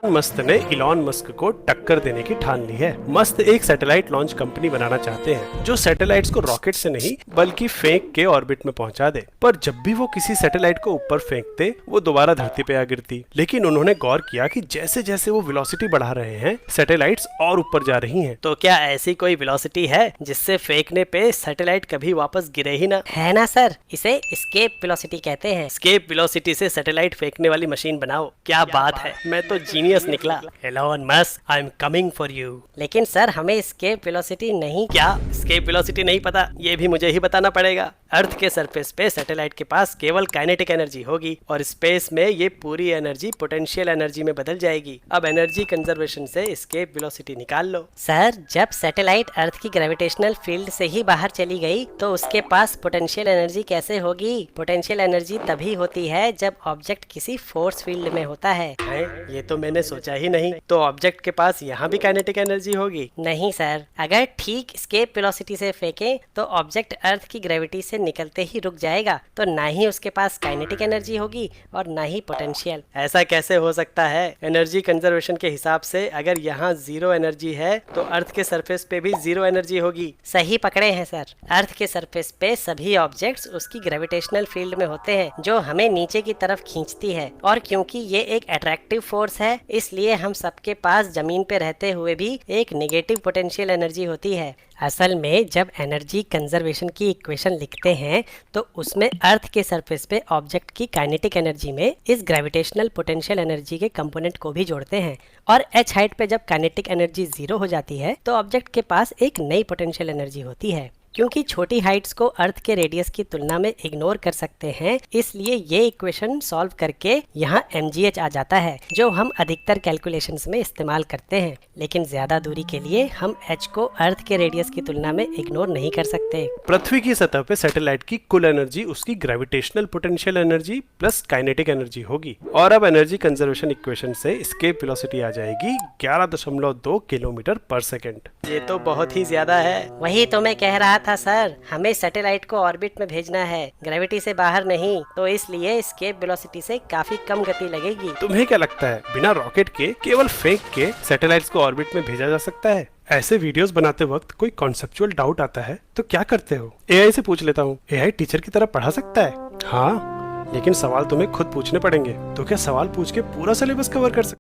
Musk ने Elon Musk को टक्कर देने की ठान ली है। मस्क एक सैटेलाइट लॉन्च कंपनी बनाना चाहते हैं जो सैटेलाइट्स को रॉकेट से नहीं बल्कि फेंक के ऑर्बिट में पहुंचा दे। पर जब भी वो किसी सैटेलाइट को ऊपर फेंकते वो दोबारा धरती पे आ गिरती। लेकिन उन्होंने गौर किया कि जैसे जैसे वो वेलोसिटी बढ़ा रहे हैं सैटेलाइट्स और ऊपर जा रही हैं। तो क्या ऐसी कोई वेलोसिटी है जिससे फेंकने पे सैटेलाइट कभी वापस गिरे ही ना? है ना सर, इसे एस्केप वेलोसिटी कहते हैं। एस्केप वेलोसिटी से सैटेलाइट फेंकने वाली मशीन बनाओ। क्या बात है, मैं तो जीनियस निकला। Elon Musk, I am coming for you. लेकिन सर हमें एस्केप वेलोसिटी नहीं। क्या एस्केप वेलोसिटी नहीं पता? ये भी मुझे ही बताना पड़ेगा। अर्थ के सरफेस पे सैटेलाइट के पास केवल काइनेटिक एनर्जी होगी और स्पेस में ये पूरी एनर्जी पोटेंशियल एनर्जी में बदल जाएगी। अब एनर्जी कंजर्वेशन से एस्केप वेलोसिटी निकाल लो। सर जब सैटेलाइट अर्थ की ग्रेविटेशनल फील्ड से ही बाहर चली गई तो उसके पास पोटेंशियल एनर्जी कैसे होगी? पोटेंशियल एनर्जी तभी होती है जब ऑब्जेक्ट किसी फोर्स फील्ड में होता है। ये तो मैंने सोचा ही नहीं। तो ऑब्जेक्ट के पास यहाँ भी काइनेटिक एनर्जी होगी? नहीं सर, अगर ठीक एस्केप वेलोसिटी से फेंके तो ऑब्जेक्ट अर्थ की ग्रेविटी से निकलते ही रुक जाएगा, तो ना ही उसके पास काइनेटिक एनर्जी होगी और ना ही पोटेंशियल। ऐसा कैसे हो सकता है? एनर्जी कंजर्वेशन के हिसाब से अगर यहाँ जीरो एनर्जी है तो अर्थ के सरफेस पे भी जीरो एनर्जी होगी। सही पकड़े हैं सर। अर्थ के सरफेस पे सभी ऑब्जेक्ट्स उसकी ग्रेविटेशनल फील्ड में होते हैं जो हमें नीचे की तरफ खींचती है, और क्योंकि ये एक अट्रैक्टिव फोर्स है इसलिए हम सबके पास जमीन पे रहते हुए भी एक नेगेटिव पोटेंशियल एनर्जी होती है। असल में जब एनर्जी कंजर्वेशन की इक्वेशन लिखते हैं तो उसमें अर्थ के सरफेस पे ऑब्जेक्ट की काइनेटिक एनर्जी में इस ग्रेविटेशनल पोटेंशियल एनर्जी के कंपोनेंट को भी जोड़ते हैं, और h हाइट पे जब काइनेटिक एनर्जी 0 हो जाती है तो ऑब्जेक्ट के पास एक नई पोटेंशियल एनर्जी होती है। क्योंकि छोटी हाइट्स को अर्थ के रेडियस की तुलना में इग्नोर कर सकते हैं, इसलिए ये इक्वेशन सॉल्व करके यहाँ mgh आ जाता है जो हम अधिकतर कैलकुलेशंस में इस्तेमाल करते हैं। लेकिन ज्यादा दूरी के लिए हम h को अर्थ के रेडियस की तुलना में इग्नोर नहीं कर सकते। पृथ्वी की सतह पे सैटेलाइट की कुल एनर्जी उसकी gravitational potential energy plus kinetic energy होगी, और अब एनर्जी कंजर्वेशन इक्वेशन से एस्केप वेलोसिटी आ जाएगी 11.2 किलोमीटर पर सेकेंड। ये तो बहुत ही ज्यादा है। वही तो मैं कह रहा था सर, हमें सैटेलाइट को ऑर्बिट में भेजना है, ग्रेविटी से बाहर नहीं, तो इसलिए एस्केप वेलोसिटी से काफी कम गति लगेगी। तुम्हें क्या लगता है बिना रॉकेट के केवल फेंक के सैटेलाइट्स को ऑर्बिट में भेजा जा सकता है? ऐसे वीडियोस बनाते वक्त कोई कॉन्सेप्चुअल डाउट आता है तो क्या करते हो? एआई से पूछ लेता हूँ। एआई टीचर की तरह पढ़ा सकता है? हाँ, लेकिन सवाल तुम्हें खुद पूछने पड़ेंगे। तो क्या सवाल पूछ के पूरा सिलेबस कवर कर सकते?